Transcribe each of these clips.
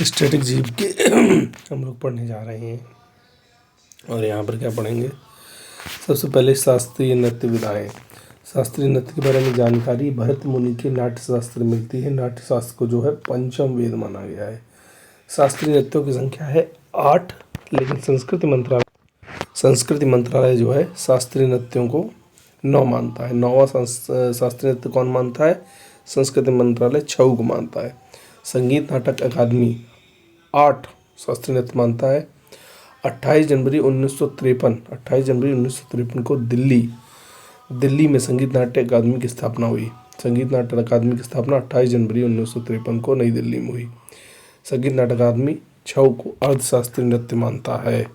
Static जीव के हम लोग पढ़ने जा रहे हैं। और यहाँ पर क्या पढ़ेंगे, सबसे पहले शास्त्रीय नृत्य विधाएं। शास्त्रीय नृत्य के बारे में जानकारी भरत मुनि के नाट्य शास्त्र मिलती है। नाट्य शास्त्र को जो है पंचम वेद माना गया है। शास्त्रीय नृत्यों की संख्या है 8, लेकिन संस्कृति मंत्रालय जो है शास्त्रीय नृत्यों को 9 मानता है। 9वां शास्त्रीय नृत्य कौन मानता है? संस्कृति मंत्रालय 6 को मानता है। संगीत नाटक अकादमी 8 शास्त्रीय नृत्य मानता है। 28 जनवरी 1953 को दिल्ली में संगीत नाट्य अकादमी की स्थापना हुई। संगीत नाटक अकादमी की स्थापना 28 जनवरी 1953 को नई दिल्ली में हुई। संगीत नाटक अकादमी 6 को अर्धशास्त्रीय नृत्य मानता है।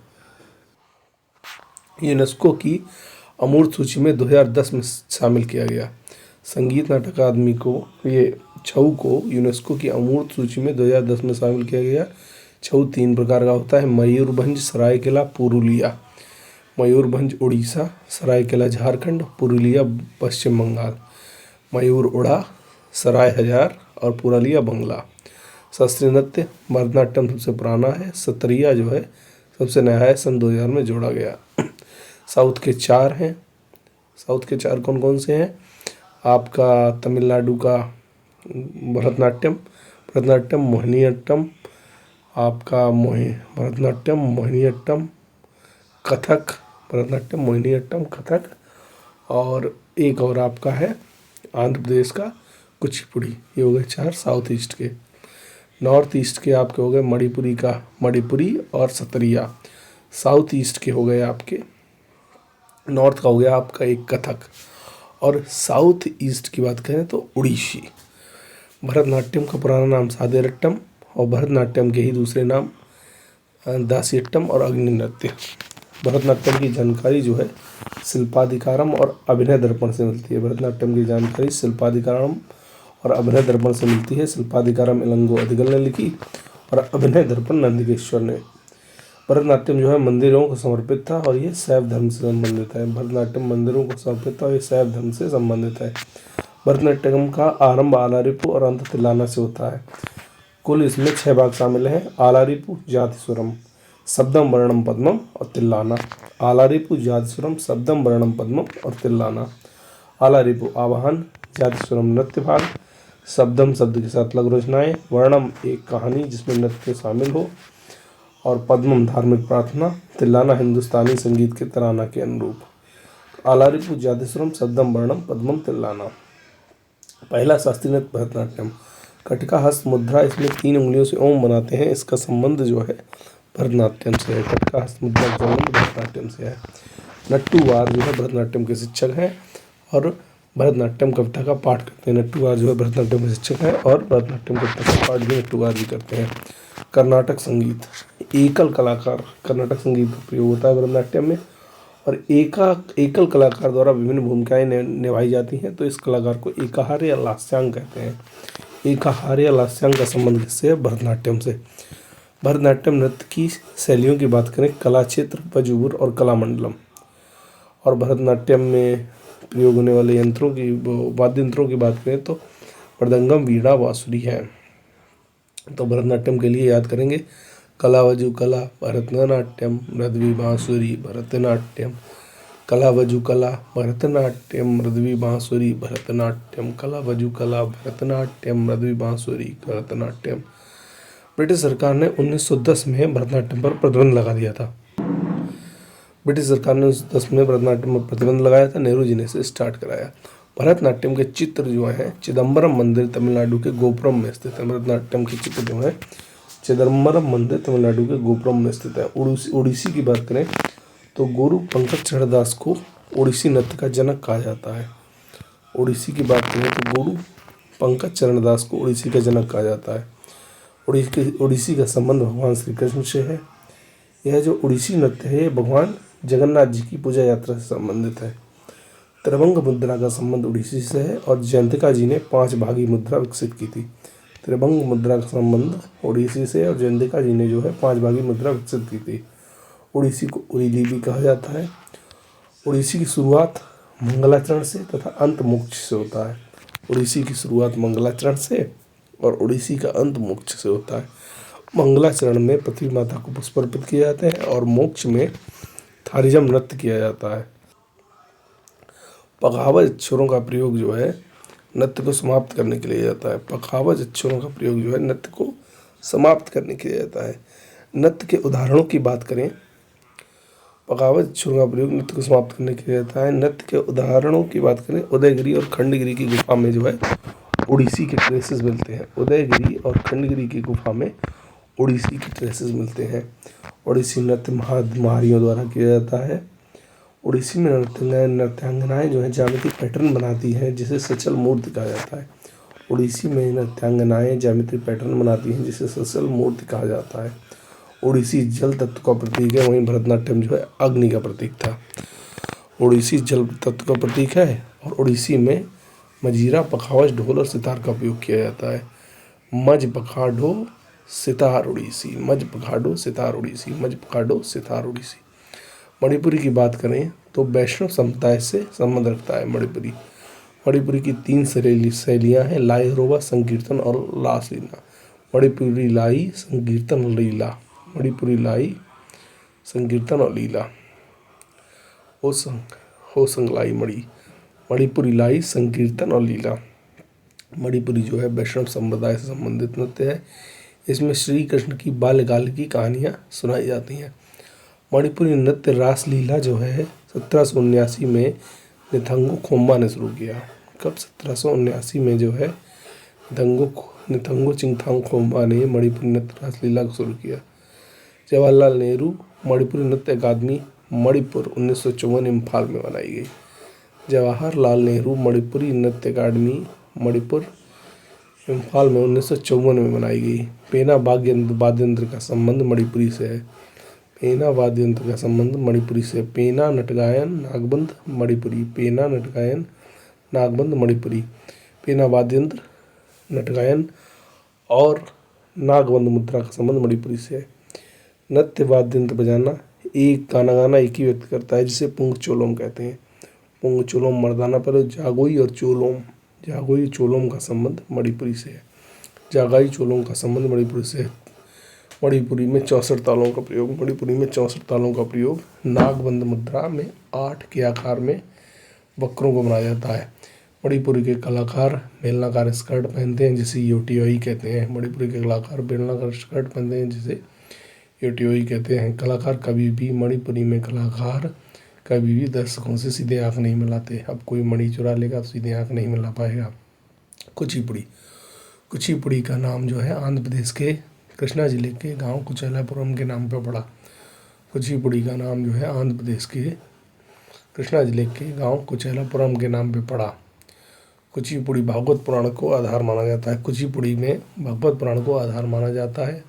यूनेस्को की अमूर्त सूची में 2010 में शामिल किया गया। संगीत नाटक अकादमी को ये 6 को यूनेस्को की अमूर्त सूची में 2010 में शामिल किया गया। 6 3 प्रकार का होता है। मयूरभंज, सरायकेला, पुरुलिया। मयूरभंज उड़ीसा, सरायकेला झारखंड, पुरुलिया पश्चिम बंगाल। मयूर उड़ा, सराय हजार और पुरुलिया बंगला। शास्त्रीय नृत्य भरतनाट्यम सबसे पुराना है। सत्रिया जो है सबसे नया है, सन 2000 में जोड़ा गया। साउथ के 4 हैं। साउथ के 4 कौन कौन से हैं? आपका तमिलनाडु का भरतनाट्यम मोहिनीअट्टम, आपका भरतनाट्यम मोहिनीअट्टम, कथक, भरतनाट्यम मोहिनीअट्टम कथक, और एक और आपका है आंध्र प्रदेश का कुचिपुड़ी। ये हो गए 4 साउथ ईस्ट के। नॉर्थ ईस्ट के आपके हो गए मणिपुरी और सतरिया। साउथ ईस्ट के हो गए आपके, नॉर्थ का हो गया आपका एक कथक, और साउथ ईस्ट की बात करें तो उड़ीसी। भरतनाट्यम का पुराना नाम सादेरट्टम और भरतनाट्यम के ही दूसरे नाम दासियट्टम और अग्नि नृत्य। भरतनाट्यम की जानकारी जो है शिल्पाधिकारम और अभिनय दर्पण से मिलती है। भरतनाट्यम की जानकारी शिल्पाधिकारम और अभिनय दर्पण से मिलती है। शिल्पाधिकारम इलंगो अधिगल ने लिखी और अभिनय दर्पण नंदिकेश्वर ने। भरतनाट्यम जो है मंदिरों को समर्पित था और ये शैव धर्म से संबंधित है। भरतनाट्यम मंदिरों को समर्पित था और ये शैव धर्म से संबंधित है। भरतनाट्यम का आरंभ आलारिपु और अंत तिल्लाना से होता है। कुल इसमें 6 भाग शामिल हैं। आलारिपु, जातिस्वरम, शब्दम वर्णम पद्मम और तिल्लाना। आलारिपु, जातिस्वरम, शब्दम वर्णम पद्मम और तिल्लाना। आलारिपु आवाहन, जातिस्वरम नृत्य भाग, शब्दम शब्द के साथ लघु रचनाएं, वर्णम एक कहानी जिसमें नृत्य शामिल हो, और पद्मम धार्मिक प्रार्थना, तिल्लाना हिंदुस्तानी संगीत के तराना के अनुरूप। आलारिपु, जातिस्वरम, शब्दम वर्णम पद्मम, तिल्लाना। पहला शास्त्रीय नृत्य भरतनाट्यम। कटका हस्त मुद्रा, इसमें 3 उंगलियों से ओम बनाते हैं। इसका संबंध जो है भरतनाट्यम से है। कटका हस्त मुद्रा का संबंध भरतनाट्यम से है। नट्टूवार जो है भरतनाट्यम के शिक्षक हैं और भरतनाट्यम कविता का पाठ करते हैं। नट्टूवार जो है भरतनाट्यम के शिक्षक हैं और भरतनाट्यम कविता का पाठ भी नट्टूवार भी करते हैं। कर्नाटक संगीत, एकल कलाकार, कर्नाटक संगीत का प्रयोग होता है भरतनाट्यम में, और एकल कलाकार द्वारा विभिन्न भूमिकाएं निभाई जाती हैं। तो इस कलाकार को एकाहार या लास्यांग कहते हैं। एकाहार या लास्यांग का संबंध किससे है? भरतनाट्यम से। भरतनाट्यम नृत्य की शैलियों की बात करें, कला क्षेत्र, वजूवर और कलामंडलम। और भरतनाट्यम में प्रयोग होने वाले वाद्य यंत्रों की बात करें तो मृदंगम, वीणा, बांसुरी है। तो भरतनाट्यम के लिए याद करेंगे कला वजू कला भरतनाट्यम, मृदवी बांसुरी भरतनाट्यम, कला वजू कला भरतनाट्यम, मृदवी बांसुरी भरतनाट्यम, कला वजू कला भरतनाट्यम, मृदवी बांसुरी भरतनाट्यम। ब्रिटिश सरकार ने 1910 में भरतनाट्यम पर प्रतिबंध लगा दिया था। ब्रिटिश सरकार ने 1910 में भरतनाट्यम पर प्रतिबंध लगाया था। नेहरू जी ने इसे स्टार्ट कराया। भरतनाट्यम के चित्र जो हैं चिदम्बरम मंदिर तमिलनाडु के गोपुरम में स्थित है। भरतनाट्यम के चित्र जो हैं चिदम्बरम मंदिर तमिलनाडु के गोपुरम में स्थित है। उड़ीसी की बात करें तो गुरु पंकज चरण दास को ओडिसी नृत्य का जनक कहा जाता है। ओडिसी की बात करें तो गुरु पंकज चरण दास को ओडिसी का जनक कहा जाता है। ओडिसी का संबंध भगवान श्री कृष्ण से है। यह जो ओडिसी नृत्य है भगवान जगन्नाथ जी की पूजा यात्रा से संबंधित है। त्रिभंग मुद्रा का संबंध ओडिसी से है और जयंतिका जी ने 5 भागी मुद्रा विकसित की थी। त्रिभंग मुद्रा का संबंध ओडिसी से और जयंतिका जी ने जो है 5 भागी मुद्रा विकसित की थी। ओडिसी को उरीली भी कहा जाता है। ओडिसी की शुरुआत मंगलाचरण से तथा अंत मोक्ष से होता है। ओडिसी की शुरुआत मंगलाचरण से और ओडिसी का अंत मोक्ष से होता है। मंगलाचरण में पृथ्वी माता को पुष्प अर्पित किए जाते हैं और मोक्ष में थारिजम नृत्य किया जाता है। पखावज अक्षरों का प्रयोग जो है नृत्य को समाप्त करने के लिए जाता है। पखावज अक्षरों का प्रयोग जो है नृत्य को समाप्त करने के लिए जाता है। नृत्य के उदाहरणों की बात करें, पखावज अक्षरों का प्रयोग नृत्य को समाप्त करने के लिए जाता है। नृत्य के उदाहरणों की बात करें, उदयगिरी और खंडगिरी की गुफा में जो है उड़ीसी के ट्रेसेस मिलते हैं। उदयगिरी और खंडगिरी की गुफा में उड़ीसी के ट्रेसेस मिलते हैं। उड़ीसी नृत्य महारियों द्वारा किया जाता है। उड़ीसी में नृत्यांगनाएं जो है ज्यामिति पैटर्न बनाती हैं जिसे सचल मूर्ति कहा जाता है। उड़ीसी में नृत्यांगनाएं ज्यामिति पैटर्न बनाती हैं जिसे सचल मूर्ति कहा जाता है। उड़ीसी जल तत्व का प्रतीक है, वहीं भरतनाट्यम जो है अग्नि का प्रतीक था। उड़ीसी जल तत्व का प्रतीक है और उड़ीसी में मजीरा, पखावज, ढोल और सितार का उपयोग किया जाता है। मज पखाडो सितार उड़ीसी, मज पखाडो सितार उड़ीसी, मज पखाडो सितार उड़ीसी। मणिपुरी की बात करें तो वैष्णव समुदाय से संबंध रखता है मणिपुरी। मणिपुरी की 3 शैलियाँ हैं, लाई, रोवा, संकीर्तन और लासलीला। मणिपुरी लाई, संकीर्तन और लीला। मणिपुरी लाई, संकीर्तन और लीला। हो संगलाई मणि। मणिपुरी लाई, संकीर्तन और लीला। मणिपुरी जो है वैष्णव संप्रदाय से संबंधित नृत्य है। इसमें श्री कृष्ण की बाल्यकाल की कहानियाँ सुनाई जाती हैं। मणिपुरी नृत्य रासलीला जो है 1779 में निथंगो खोम्बा ने शुरू किया। कब? 1779 में जो है निथंगो चिंगथांग खोम्बा ने मणिपुरी नृत्य रासलीला को शुरू किया। जवाहरलाल नेहरू मणिपुरी नृत्य अकादमी मणिपुर 1954 इम्फाल में बनाई गई। जवाहरलाल नेहरू मणिपुरी नृत्य अकादमी मणिपुर इम्फाल में 1954 में बनाई गई। पेना वाद्य यंत्र का संबंध मणिपुरी से है। पेना वाद्य यंत्र का संबंध मणिपुरी से। पेना नटगायन नागबंध मणिपुरी। पेना नटगायन नागबंध मणिपुरी। पेना वाद्य यंत्र, नटगायन और नागबंध मुद्रा का संबंध मणिपुरी से है। नृत्य वाद्य यंत्र बजाना, एक गाना गाना एक ही व्यक्ति करता है जिसे पुंग चोलोम कहते हैं। पुंग चोलोम मर्दाना पर, जागोई और चोलोम का संबंध मणिपुरी से है। जागाई चोलोम का संबंध मणिपुरी से है। मणिपुरी में 64 तालों का प्रयोग। मणिपुरी में 64 तालों का प्रयोग नागबंध मुद्रा में 8 के आकार में वक्रों को बनाया जाता है। मणिपुरी के कलाकार बेलनाकार स्कर्ट पहनते हैं जिसे योटियोई कहते हैं। मणिपुरी के कलाकार बेलनाकार स्कर्ट पहनते हैं जिसे योटियोई कहते हैं। मणिपुरी में कलाकार कभी भी दर्शकों से सीधे आंख नहीं मिलाते। अब कोई मणि चुरा लेगा तो सीधे आंख नहीं मिला पाएगा। कुचिपुड़ी का नाम जो है आंध्र प्रदेश के कृष्णा जिले के गांव कुचेलापुरम के नाम पर पड़ा। कुचिपुड़ी का नाम जो है आंध्र प्रदेश के कृष्णा जिले के गांव कुचेलापुरम के नाम पर पड़ा। कुचिपुड़ी भागवत पुराण को आधार माना जाता है। कुचिपुड़ी में भागवत पुराण को आधार माना जाता है।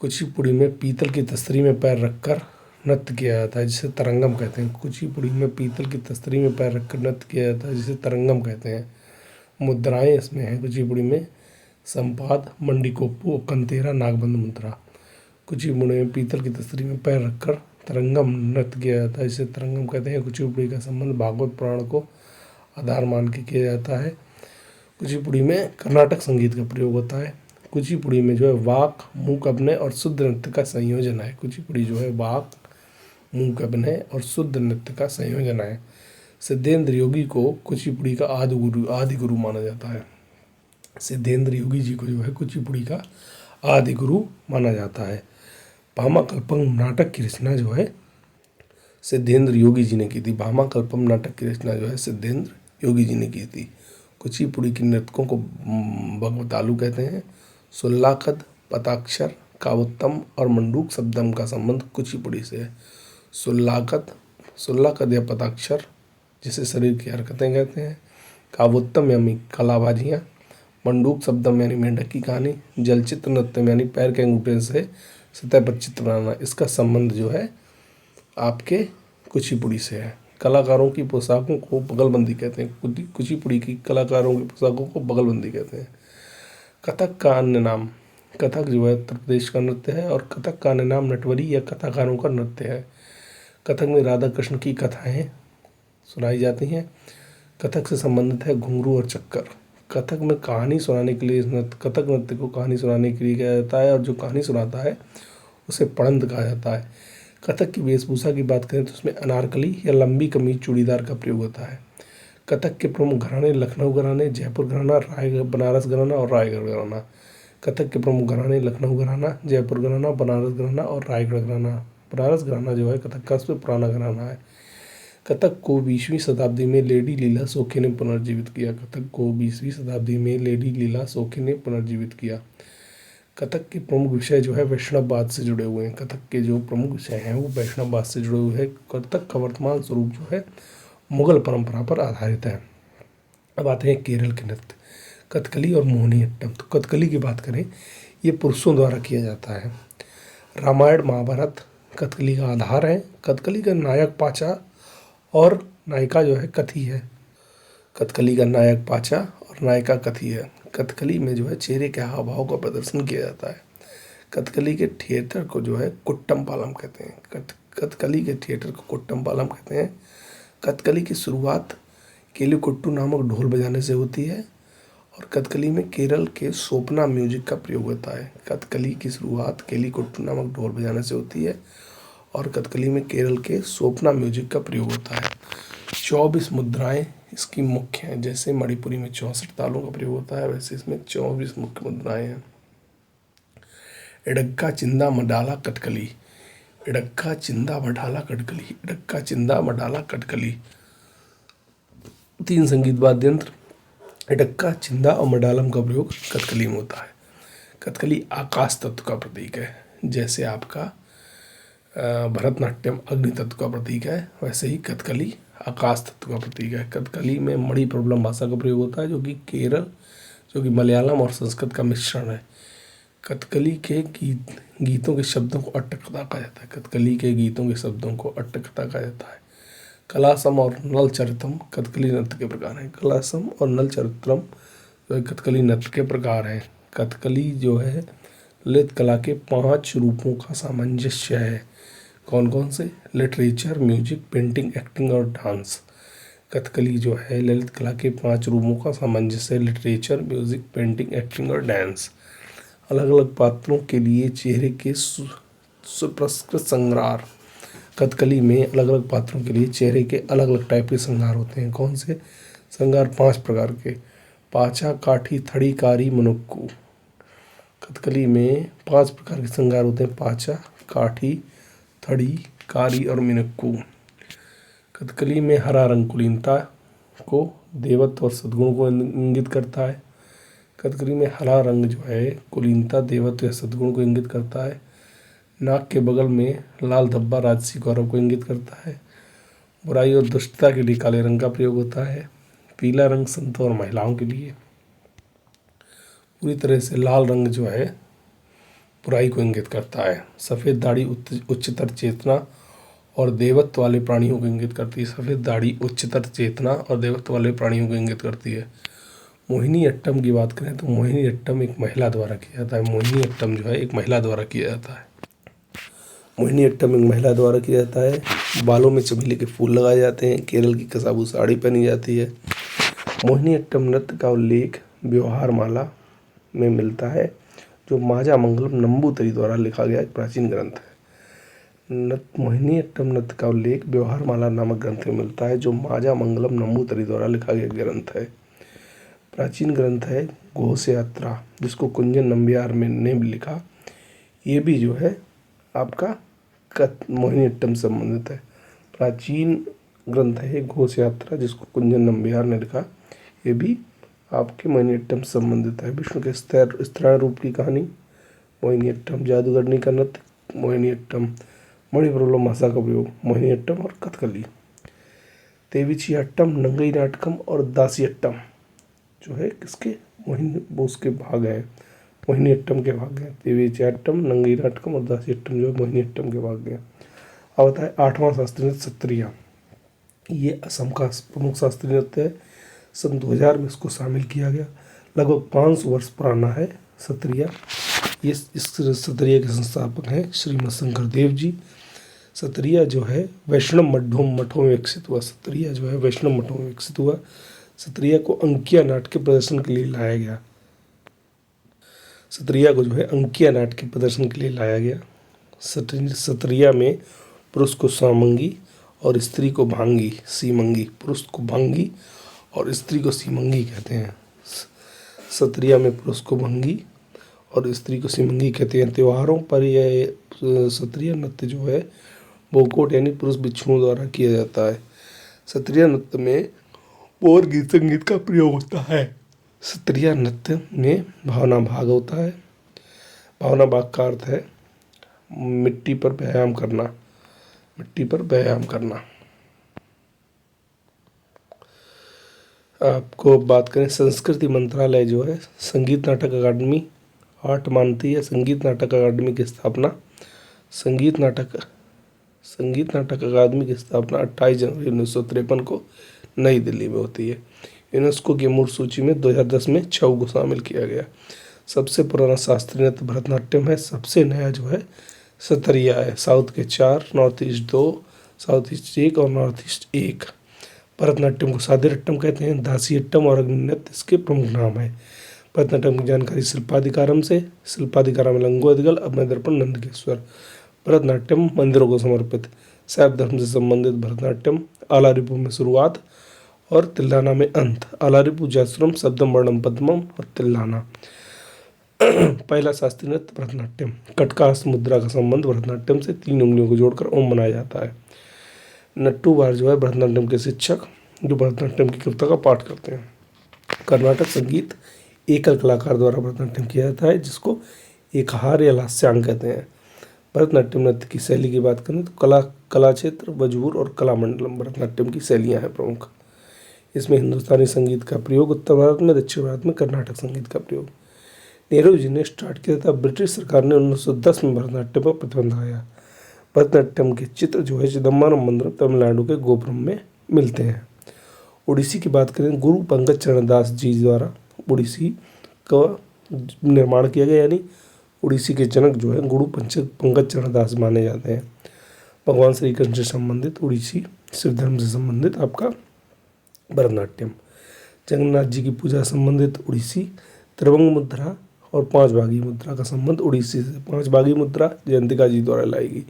कुचिपुड़ी में पीतल की तस्तरी में पैर रखकर नृत्य किया जाता है जिसे तरंगम कहते हैं। कुचिपुड़ी में पीतल की तस्तरी में पैर रखकर नृत्य किया जाता है जिसे तरंगम कहते हैं। मुद्राएं इसमें हैं कुचिपुड़ी में संपाद, मंडीकोप्पू और कंतेरा नागबंध मुद्रा। कुचिपुड़ी में पीतल की तस्तरी में पैर रखकर तरंगम नृत्य किया जाता है जिसे तरंगम कहते हैं। कुचिपुड़ी का संबंध भागवत पुराण को आधार मान के किया जाता है। कुचिपुड़ी में कर्नाटक संगीत का प्रयोग होता है। कुचिपुड़ी में जो है वाक, मूक अभिनय और शुद्ध नृत्य का संयोजन है। कुचिपुड़ी जो है वाक, मूक अभिनय और शुद्ध नृत्य का संयोजन है। सिद्धेंद्र योगी को कुचिपुड़ी का आदि गुरु माना जाता है। सिद्धेंद्र योगी जी को जो है कुचिपुड़ी का आदि गुरु माना जाता है। भामाकल्पम नाटक की रचना जो है सिद्धेंद्र योगी जी ने की थी। भामाकल्पम नाटक की रचना जो है सिद्धेंद्र योगी जी ने की थी। कुचिपुड़ी के नृतकों को भगवतालु कहते हैं। सुल्लाकद, पताक्षर, कावोत्तम और मंडूक शब्दम का संबंध कुचिपुड़ी से है। सुल्लाकद या पताक्षर जिसे शरीर की हरकतें कहते हैं। कावोत्तम यानी कलाबाजियाँ। मंडूक शब्दम यानी मेंढक की कहानी। जलचित्र नृत्य यानी पैर के अंगूठे से सतह पर चित्र बनाना, इसका संबंध जो है आपके कुचिपुड़ी से है। कलाकारों की पोशाकों को बगलबंदी कहते हैं। कुचिपुड़ी की कलाकारों की पोशाकों को बगलबंदी कहते हैं। कथक का अन्य नाम, कथक जो है उत्तर प्रदेश का नृत्य है और कथक का अन्य नाम नटवरी या कथाकारों का नृत्य है। कथक में राधा कृष्ण की कथाएं सुनाई जाती हैं। कथक से संबंधित है घुंघरू और चक्कर। कथक में कहानी सुनाने के लिए कथक नृत्य को कहानी सुनाने के लिए किया जाता है, और जो कहानी सुनाता है उसे पढ़ंत कहा जाता है। कथक की वेशभूषा की बात करें तो उसमें अनारकली या लंबी कमीज चूड़ीदार का प्रयोग होता है। कथक के प्रमुख घराने लखनऊ घराने, जयपुर घराना, राय बनारस घराना और रायगढ़ घराना। कथक के प्रमुख घराने लखनऊ घराना, जयपुर घराना, बनारस घराना और रायगढ़ घराना। बनारस घराना जो है कथक का सबसे पुराना घराना है। कथक को 20वीं शताब्दी में लेडी लीला सोखे ने पुनर्जीवित किया। कथक को 20वीं शताब्दी में लेडी लीला सोखे ने पुनर्जीवित किया। कथक के प्रमुख विषय जो है वैष्णववाद से जुड़े हुए हैं। कथक के जो प्रमुख विषय हैं वो वैष्णववाद से जुड़े हुए हैं। कथक का वर्तमान स्वरूप जो है मुगल परंपरा पर आधारित है। अब आते हैं केरल के नृत्य, कथकली और मोहिनीअट्टम। तो कथकली की बात करें, ये पुरुषों द्वारा किया जाता है। रामायण महाभारत कथकली का आधार है। कथकली का नायक पाचा और नायिका जो है कथी है। कथकली का नायक पाचा और नायिका कथी है। कथकली में जो है चेहरे के हाव भाव का प्रदर्शन किया जाता है। कथकली के थिएटर को जो है कुट्टम पालम कहते हैं। कथकली के थिएटर को कुट्टम पालम कहते हैं। कथकली की शुरुआत केलीकुट्टू नामक ढोल बजाने से होती है, और कथकली में केरल के सोपना म्यूजिक का प्रयोग होता है। कथकली की शुरुआत केलीकुट्टू नामक ढोल बजाने से होती है, और कथकली में केरल के सोपना म्यूजिक का प्रयोग होता है। 24 मुद्राएं इसकी मुख्य हैं। जैसे मणिपुरी में 64 तालों का प्रयोग होता है, वैसे इसमें 24 मुख्य मुद्राएं हैं। इडक्का चिंदा मडाला कथकली। इडक्का चिंदा मडाला कथकली। इडक्का चिंदा मडाला कथकली 3 संगीत वाद्य यंत्र इडक्का, चिंदा और मडालम का प्रयोग कथकली में होता है। कथकली आकाश तत्व का प्रतीक है। जैसे आपका भरतनाट्यम अग्नि तत्व का प्रतीक है, वैसे ही कथकली आकाश तत्व का प्रतीक है। कथकली में मणिप्रबलम भाषा का प्रयोग होता है, जो कि मलयालम और संस्कृत का मिश्रण है। कथकली के गीतों के शब्दों को अट्टकथा कहा जाता है। कथकली के गीतों के शब्दों को अट्टकथा कहा जाता है। कलासम और नल चरित्रम कथकली नृत्य के प्रकार हैं। कलासम और नल चरित्रम जो है कथकली नृत्य के प्रकार हैं। कथकली जो है ललित कला के 5 रूपों का सामंजस्य है। कौन कौन से? लिटरेचर, म्यूजिक, पेंटिंग, एक्टिंग और डांस। कथकली जो है ललित कला के 5 रूपों का सामंजस्य है। लिटरेचर, म्यूजिक, पेंटिंग, एक्टिंग और डांस। अलग अलग पात्रों के लिए चेहरे के सुप्रस्कृत श्रृंगार। कथकली में अलग अलग पात्रों के लिए चेहरे के अलग अलग टाइप के श्रृंगार होते हैं। कौन से श्रृंगार? 5 प्रकार के। पाचा, काठी, थड़ी, कारी, मनुक्कू। कथकली में 5 प्रकार के श्रृंगार होते हैं। पाचा, काठी, थड़ी, कारी और मिनुक्कू। कथकली में हरा रंग कुलीनता को, देवत्व और सद्गुण को इंगित करता है। कथकली में हरा रंग जो है कुलीनता, देवत्व या सद्गुण को इंगित करता है। नाक के बगल में लाल धब्बा राजसी गौरव को इंगित करता है। बुराई और दुष्टता के लिए काले रंग का प्रयोग होता है। पीला रंग संतों और महिलाओं के लिए। पूरी तरह से लाल रंग जो है बुराई को इंगित करता है। सफ़ेद दाढ़ी उच्चतर चेतना और देवत्व वाले प्राणियों को इंगित करती है। सफ़ेद दाढ़ी उच्चतर चेतना और देवत्व वाले प्राणियों को इंगित करती है। मोहिनीअट्टम की बात करें तो मोहिनीअट्टम एक महिला द्वारा किया जाता है। मोहिनीअट्टम जो है एक महिला द्वारा किया जाता है। मोहिनीअट्टम एक महिला द्वारा किया जाता है। बालों में चमेली के फूल लगाए जाते हैं। केरल की कसाबू साड़ी पहनी जाती है। मोहिनीअट्टम नृत्य का उल्लेख व्यवहारमाला में मिलता है, जो माजा मंगलम नंबूतरी द्वारा लिखा गया एक प्राचीन ग्रंथ है। मोहिनीअट्टम नृत्य का उल्लेख व्यवहारमाला नामक ग्रंथ में मिलता है, जो माजा मंगलम नंबूतरी द्वारा लिखा गया ग्रंथ है। प्राचीन ग्रंथ है घोष यात्रा, जिसको कुंजन नंबियार ने लिखा। ये भी जो है आपका मोहिनीअट्टम से संबंधित है। प्राचीन ग्रंथ है घोष यात्रा, जिसको कुंजन नंबियार ने लिखा। ये भी आपके मोहिनीअट्टम से संबंधित है। विष्णु के स्त्रीण रूप की कहानी मोहिनीअट्टम। जादूगरनी का नृत्य मोहिनीअट्टम। मणिप्रबलम भाषा का प्रयोग मोहिनीअट्टम और कथकली। तेविचियट्टम, नंगई नाटकम और दासियट्टम जो है किसके वो उसके भाग हैं, मोहिनीअट्टम के भाग हैं। तेविचियट्टम, नंगई नाटकम और दासियट्टम जो है मोहिनीअट्टम के भाग हैं। अब आता है 8वां शास्त्रीय नृत्य सत्रिया। ये असम का प्रमुख शास्त्रीय नृत्य है। सन 2000 में इसको शामिल किया गया। लगभग 500 वर्ष पुराना है सत्रिया। ये इस सत्रिया के संस्थापक हैं श्रीमद शंकर देव जी। सत्रिया जो है वैष्णव मठों में विकसित हुआ। सत्रिया जो है वैष्णव मठों में विकसित हुआ। सत्रिया को अंकिया नाट्य के प्रदर्शन के लिए लाया गया। सत्रिया को जो है अंकिया नाट्य के प्रदर्शन के लिए लाया गया। सत्रिया में पुरुष को सामंगी और स्त्री को भांगी सीमंगी, पुरुष को भांगी और स्त्री को सीमंगी कहते हैं। सत्रिया में पुरुष को भंगी और स्त्री को सीमंगी कहते हैं। त्योहारों पर यह सत्रिया नृत्य जो है बोकोट यानी पुरुष भिक्षुओं द्वारा किया जाता है। सत्रिया नृत्य में और गीत संगीत का प्रयोग होता है। सत्रिया नृत्य में भावना भाग होता है। भावना भाग का अर्थ है मिट्टी पर व्यायाम करना, मिट्टी पर व्यायाम करना। आपको बात करें संस्कृति मंत्रालय जो है संगीत नाटक अकादमी 8 मानती है। संगीत नाटक अकादमी की स्थापना संगीत नाटक अकादमी की स्थापना 28 जनवरी 1953 को नई दिल्ली में होती है। यूनेस्को की मूल सूची में 2010 में छऊ को शामिल किया गया। सबसे पुराना शास्त्रीय नृत्य भरतनाट्यम है। सबसे नया जो है सत्रिया है। साउथ के 4, नॉर्थ ईस्ट 2, साउथ ईस्ट 1 और नॉर्थ ईस्ट 1। भरतनाट्यम को सादिरट्टम कहते हैं। दासीअट्टम और अग्नि नृत्य इसके प्रमुख नाम है। भरतनाट्यम की जानकारी शिल्पाधिकारम से। शिल्पाधिकारम लंगोदगल अभय दर्पण नंदकेश्वर। भरतनाट्यम मंदिरों को समर्पित। शैव धर्म से संबंधित भरतनाट्यम आलारिपु में शुरुआत और तिल्लाना में अंत। आलारिपु जासुरम शब्दम वर्णम पद्मम और तिल्लाना। पहला शास्त्रीय नृत्य भरतनाट्यम। कटकास मुद्रा का संबंध भरतनाट्यम से 3 उंगलियों को जोड़कर ओम बनाया जाता है। नट्टू बार जो है भरतनाट्यम के शिक्षक जो भरतनाट्यम की कविता का पाठ करते हैं। कर्नाटक संगीत एकल कलाकार द्वारा भरतनाट्यम किया जाता है जिसको एकहार या लास्यांग कहते हैं। भरतनाट्यम नृत्य की शैली की बात करें तो कला क्षेत्र वजूर और कलामंडलम भरतनाट्यम की शैलियाँ हैं प्रमुख। इसमें हिंदुस्तानी संगीत का प्रयोग उत्तर भारत में, दक्षिण भारत में कर्नाटक संगीत का प्रयोग। नेहरू जी ने स्टार्ट किया था। ब्रिटिश सरकार ने 1910 में भरतनाट्यम पर प्रतिबंध लगाया। भरतनाट्यम के चित्र जो है चिदम्बरम मंदिर तमिलनाडु के गोपुरम में मिलते हैं। ओडिसी की बात करें गुरु पंकज चरण दास जी द्वारा ओडिसी का निर्माण किया गया, यानी ओडिसी के जनक जो है गुरु पंकज चरण दास माने जाते हैं। भगवान श्री कृष्ण से संबंधित ओडिसी, शिव धर्म से संबंधित आपका भरतनाट्यम। जगन्नाथ जी की पूजा संबंधित ओडिसी। त्रिभंग मुद्रा और 5 भागी मुद्रा का संबंध ओडिसी से। 5 भागी मुद्रा जयंतिका जी द्वारा लाई गई।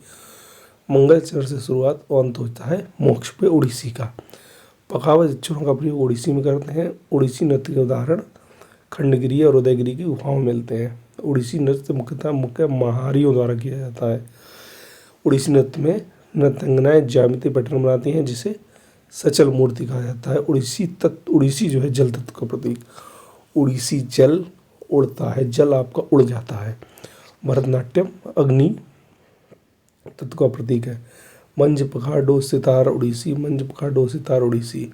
मंगलचरण से शुरुआत और अंत होता है मोक्ष पे ओडिसी का। पखावज अक्षरों का प्रयोग ओडिसी में करते हैं। ओडिसी नृत्य के उदाहरण खंडगिरी और उदयगिरी की गुफाओं में मिलते हैं। ओडिसी नृत्य मुख्य महारियों द्वारा किया जाता है। ओडिसी नृत्य में नृत्यांगनाएं ज्यामितीय पैटर्न बनाती हैं जिसे सचल मूर्ति कहा जाता है। ओडिसी जो है जल तत्व का प्रतीक। ओडिसी जल उड़ता है, जल आपका उड़ जाता है। भरतनाट्यम अग्नि तत्व का प्रतीक है। मंज पखाडो सितार ओडिसी, मंज पखाडो सितार ओडिसी।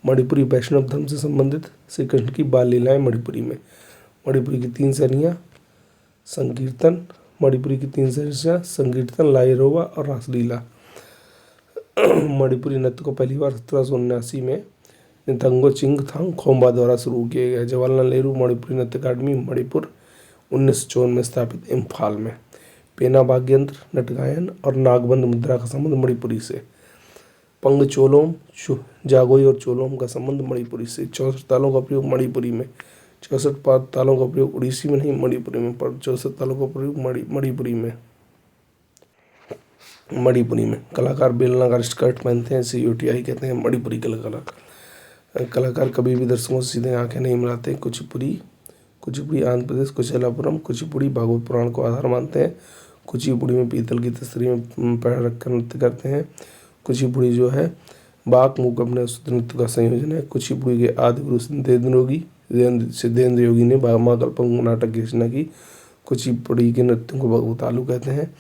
मणिपुरी वैष्णव धर्म से संबंधित श्री कृष्ण की बाल लीलाएं मणिपुरी में। मणिपुरी की 3 शैलियाँ संकीर्तन। मणिपुरी की 3 शैलियाँ संकीर्तन, लाइरोवा और रासलीला। मणिपुरी नृत्य को पहली बार 1779 में नितंगो चिंगथांग खोम्बा द्वारा शुरू किया गया। जवाहरलाल नेहरू मणिपुरी नृत्य अकादमी मणिपुर 1954 में स्थापित इम्फाल में। पेना वाद्ययंत्र, नटगायन और नागबंद मुद्रा का संबंध मणिपुरी से। पंग चोलोम, जागोई और चोलोम का संबंध मणिपुरी से। 64 तालों का प्रयोग मणिपुरी में। 64 तालों का प्रयोग उड़ीसी में नहीं मणिपुरी में, पर 64 तालों का प्रयोग मणिपुरी में। कलाकार बेलनाकार स्कर्ट पहनते हैं, इसे यूटीआई कहते हैं। मणिपुरी कलाकार कभी भी दर्शकों से सीधे आंखें नहीं मिलाते। कुचिपुड़ी आंध्र प्रदेश, कुचेलापुरम कुचिपुड़ी भागवत पुराण को आधार मानते हैं। कुचिपुड़ी में पीतल की तस्तरी में पैर रखकर नृत्य करते हैं। कुचिपुड़ी जो है बाक मूक अपने शुद्ध नृत्य का संयोजन है। कुचिपुड़ी के आदि गुरु सिद्धेंद्र योगी ने महाकल्पम नाटक की रचना की। कुचिपुड़ी के नृत्यों को भगवतालु कहते हैं।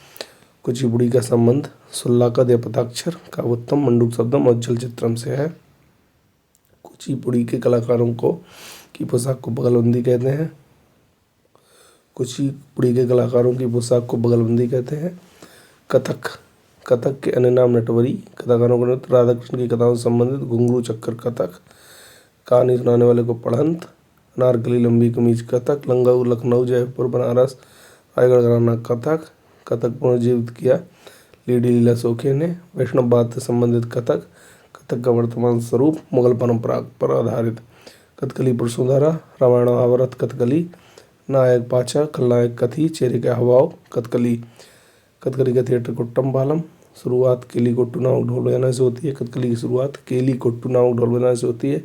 कुचिपुड़ी का संबंध सुल्लाकद या पताक्षर का उत्तम मंडूक शब्दम और जल चित्रम से है। कुचिपुड़ी के कलाकारों की पोशाक को बगलबंदी कहते हैं। कुचिपुड़ी के कलाकारों की पोशाक को बगलबंदी कहते हैं। कथक के अन्य नाम नटवरी। कथाकारों का नृत्य राधा कृष्ण की कथाओं से संबंधित घुंघरू चक्कर कथक। कहानी सुनाने वाले को पढ़ंत। अनारकली लंबी कमीज कथक। लखनऊ जयपुर बनारस रायगढ़ घराना कथक पुनर्जीवित किया लेडी लीला सोखे ने। वैष्णववाद से संबंधित कथक का वर्तमान स्वरूप मुगल परंपरा पर आधारित। कथकली पुरुषों द्वारा, रामायण महाभारत कथकली, नायक पाचा, खलनायक कथी, चेहरे का हावभाव कथकली। कथकली का थिएटर कुट्टम पालम, शुरुआत केली कोट्टू नामक ढोल बजाने से होती है। कथकली की शुरुआत केली कोट्टू नामक ढोल बजाने से होती है।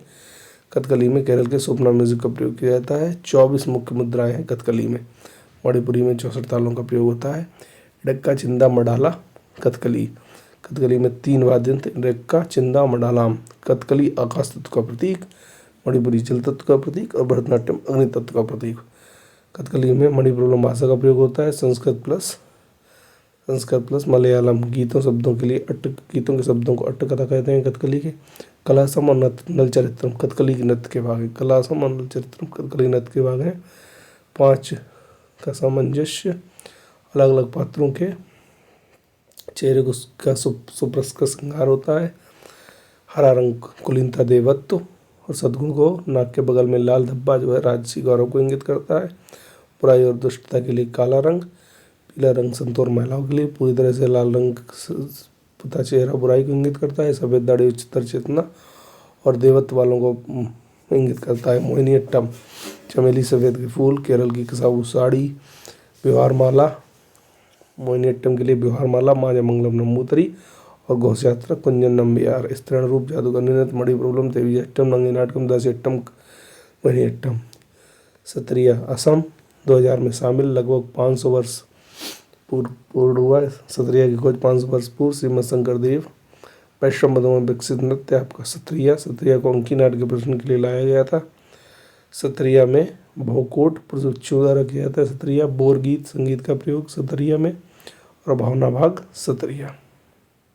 कथकली में केरल के सोपना म्यूजिक का प्रयोग किया जाता है। 24 मुख्य मुद्राएं हैं कथकली में। मणिपुरी में 64 तालों का प्रयोग होता है। इडक्का, चिंदा, मडाला कथकली। कथकली में 3 वाद्य यंत्र, इडक्का, चिंदा, मडालाम। कथकली आकाश तत्व का प्रतीक, मणिपुरी जल तत्व का प्रतीक और भरतनाट्यम अग्नि तत्व का प्रतीक। कथकली में मणिपुरम भाषा का प्रयोग होता है। संस्कृत प्लस मलयालम। गीतों शब्दों के लिए गीतों के शब्दों को अट्ट कथा कहते हैं कथकली के। कलासम और नल चरित्रम कथकली के नृत्य के भाग है। कलासम और नल चरित्रम कथकली नृत्य के भाग हैं। 5 का सामंजस्य, अलग अलग पात्रों के चेहरे का सुप्रस्क श्रृंगार होता है। हरा रंग कुलीनता, देवत्व और सद्गुण को, नाक के बगल में लाल धब्बा जो है राजसी गौरव को इंगित करता है। बुराई और दुष्टता के लिए काला रंग। पीला रंग संतोर महिलाओं के लिए। पूरी तरह से लाल रंग तथा चेहरा बुराई को इंगित करता है। सफ़ेद दाढ़ी उच्चतर चेतना और देवत्व वालों को इंगित करता है। मोहिनीअट्टम, चमेली, सफ़ेद के फूल, केरल की कसाबू साड़ी, व्यवहार माला। मोहिनीअट्टम के लिए व्यवहार माला, माजमंगलम नंबूतरी और घोष यात्रा, कुंजन नम्बियार। स्त्रीण रूप, जादूगर नृत्य, मणि प्रॉब्लम, देवी अट्टम, नंगी नाटकम, दासी-अट्टम, मोहिनीअट्टम। सत्रिया असम 2000 में शामिल, लगभग 500 वर्ष पूर्ण हुआ है। सत्रिया की खोज 500 वर्ष पूर्व श्रीमद शंकरदेव वैष्णव में विकसित नृत्य आपका सत्रिया को अंकी नाट्य के प्रदर्शन के लिए लाया गया था। सत्रिया में भौकोट प्रशिक्षु द्वारा किया जाता है। सत्रिया बोर गीत संगीत का प्रयोग सत्रिया में और भावना भाग सत्रिया।